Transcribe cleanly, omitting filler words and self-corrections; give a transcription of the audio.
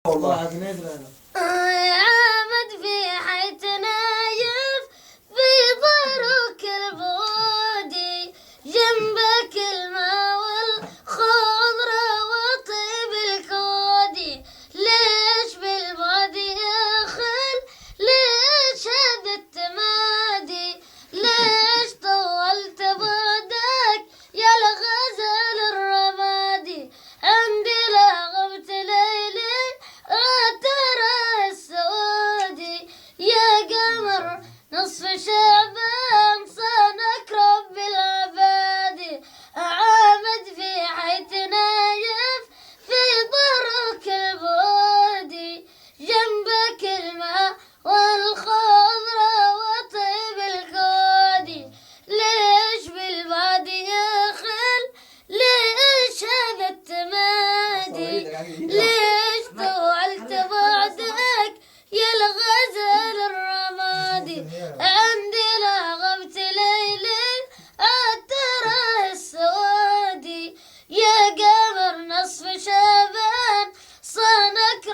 والله هذا ندري انا. يا عامد في حيث نايف في ضرك البودي جنبك الماء والخضرة وطيب الكودي ليش بالبادي يا خل ليش هذا التمادي ليش طولت بعدك يا الغزال الرمادي عندي لغبت ليلي غترى السوادي يا قمر نصف شعبان صانك رب العبادي عامد في حيث نايف في ضرك البودي جنبك الماء والخضرة وطيب الكودي ليش بالبادي يا خل ليش هذا التمادي ليش طولت بعدك يا الغزال الرمادي عندي لغبت ليلي أترى السوادي يا قمر نصف شعبان صانك